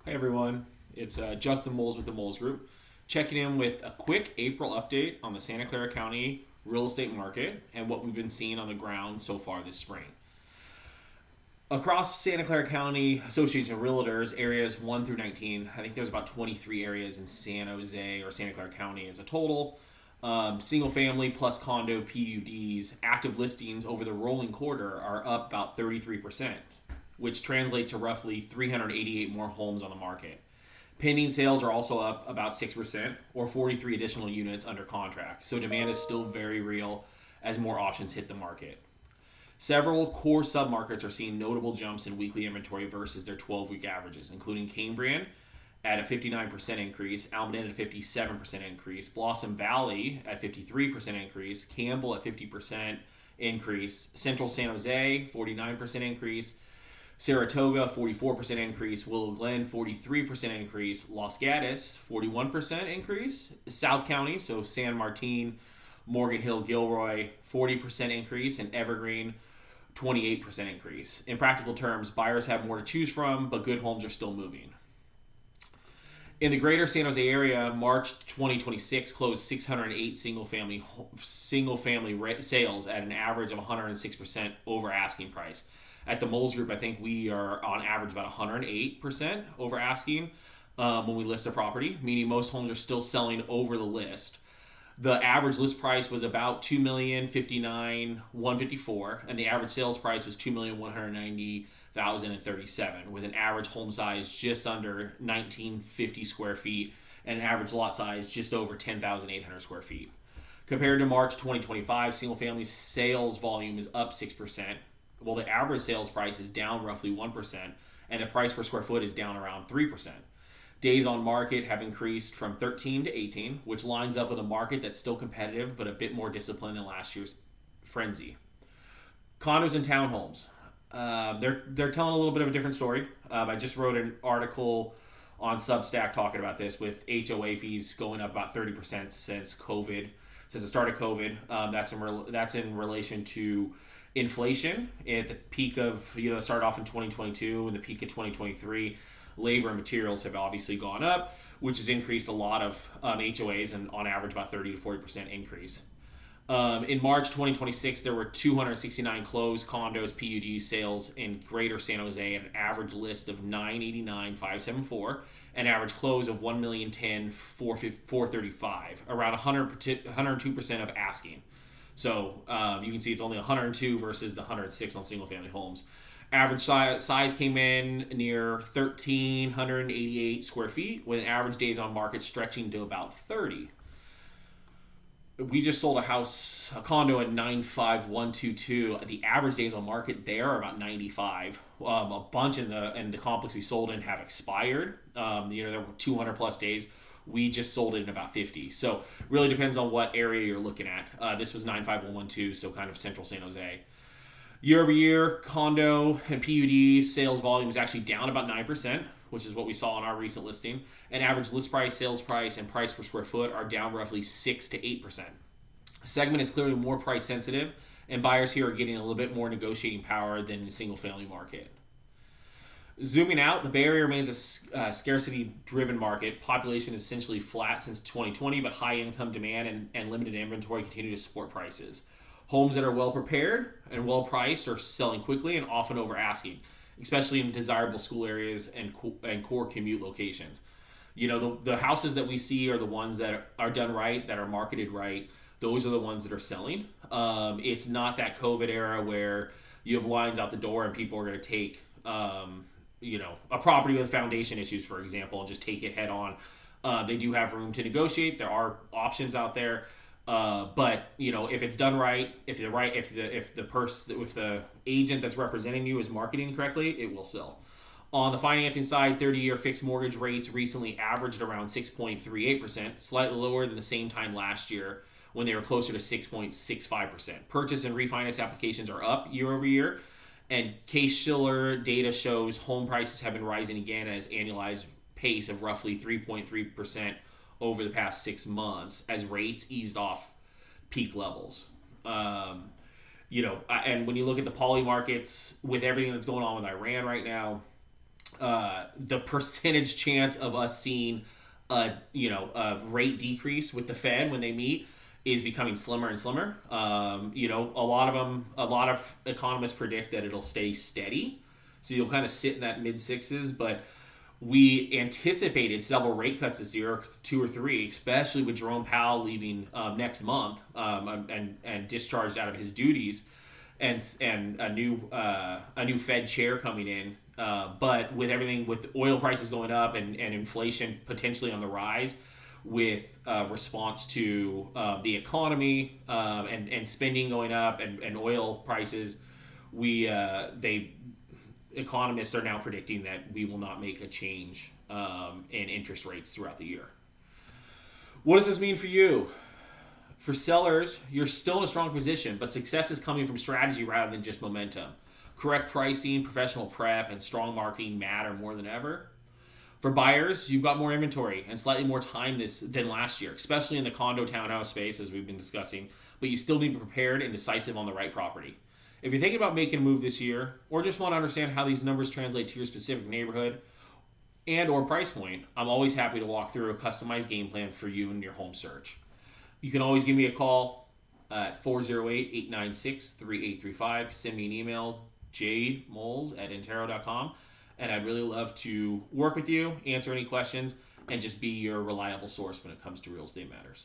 Hi everyone, it's Justin Moles with the Moles Group, checking in with a quick April update on the Santa Clara County real estate market and what we've been seeing on the ground so far this spring. Across Santa Clara County Association of Realtors, areas 1 through 19, I think there's about 23 areas in San Jose or Santa Clara County as a total. Single family plus condo PUDs, active listings over the rolling quarter are up about 33%, which translate to roughly 388 more homes on the market. Pending sales are also up about 6%, or 43 additional units under contract. So demand is still very real as more options hit the market. Several core submarkets are seeing notable jumps in weekly inventory versus their 12-week averages, including Cambrian at a 59% increase, Almaden at a 57% increase, Blossom Valley at 53% increase, Campbell at 50% increase, Central San Jose 49% increase, Saratoga 44% increase, Willow Glen 43% increase, Los Gatos 41% increase, South County, so San Martin, Morgan Hill, Gilroy 40% increase, and Evergreen 28% increase. In practical terms, buyers have more to choose from, but good homes are still moving. In the greater San Jose area, March 2026 closed 608 single-family sales at an average of 106% over asking price. At the Moles Group, I think we are on average about 108% over asking when we list a property, meaning most homes are still selling over the list. The average list price was about $2,059,154, and the average sales price was $2,190,037, with an average home size just under 1,950 square feet and an average lot size just over 10,800 square feet. Compared to March 2025, single-family sales volume is up 6%, while the average sales price is down roughly 1%, and the price per square foot is down around 3%. Days on market have increased from 13 to 18, which lines up with a market that's still competitive but a bit more disciplined than last year's frenzy. Condos and townhomes. They're telling a little bit of a different story. I just wrote an article on Substack talking about this, with HOA fees going up about 30% since the start of COVID. That's in relation to inflation at the peak of, started off in 2022 and the peak of 2023. Labor and materials have obviously gone up, which has increased a lot of HOAs, and on average about 30 to 40% increase. In March 2026, there were 269 closed condos PUD sales in greater San Jose at an average list of 989,574, an average close of 1,010,435, around 102% of asking. So you can see it's only 102 versus the 106 on single family homes. Average size came in near 1,388 square feet, with an average days on market stretching to about 30. We just sold a condo at 95122. The average days on market there are about 95. A bunch in the complex we sold in have expired. There were 200 plus days. We just sold it in about 50. So really depends on what area you're looking at. This was 95112, so kind of central San Jose. Year over year, condo and PUD sales volume is actually down about 9%, which is what we saw on our recent listing. And average list price, sales price, and price per square foot are down roughly 6 to 8%. The segment is clearly more price sensitive, and buyers here are getting a little bit more negotiating power than in the single family market. Zooming out, the Bay Area remains a scarcity-driven market. Population is essentially flat since 2020, but high income demand and limited inventory continue to support prices. Homes that are well prepared and well priced are selling quickly and often over asking, especially in desirable school areas and core commute locations. The houses that we see are the ones that are done right, that are marketed right. Those are the ones that are selling. It's not that COVID era where you have lines out the door and people are going to take, a property with foundation issues, for example, and just take it head on. They do have room to negotiate. There are options out there. But if it's done right, if the agent that's representing you is marketing correctly, it will sell. On the financing side, 30-year fixed mortgage rates recently averaged around 6.38%, slightly lower than the same time last year when they were closer to 6.65%. Purchase and refinance applications are up year over year, and Case-Shiller data shows home prices have been rising again at an annualized pace of roughly 3.3% over the past 6 months as rates eased off peak levels. And when you look at the poly markets, with everything that's going on with Iran right now, the percentage chance of us seeing a rate decrease with the Fed when they meet is becoming slimmer and slimmer. A lot of economists predict that it'll stay steady, so you'll kind of sit in that mid sixes. But we anticipated several rate cuts this year, 2 or 3, especially with Jerome Powell leaving next month and discharged out of his duties, and a new Fed chair coming in. But with everything, with oil prices going up and inflation potentially on the rise, with response to the economy and spending going up and oil prices, economists are now predicting that we will not make a change in interest rates throughout the year. What does this mean for you? For sellers, you're still in a strong position, but success is coming from strategy rather than just momentum. Correct pricing, professional prep, and strong marketing matter more than ever. For buyers, you've got more inventory and slightly more time than last year, especially in the condo townhouse space, as we've been discussing, but you still need to be prepared and decisive on the right property. If you're thinking about making a move this year, or just want to understand how these numbers translate to your specific neighborhood and or price point, I'm always happy to walk through a customized game plan for you and your home search. You can always give me a call at 408-896-3835. Send me an email, jmoles@intero.com, and I'd really love to work with you, answer any questions, and just be your reliable source when it comes to real estate matters.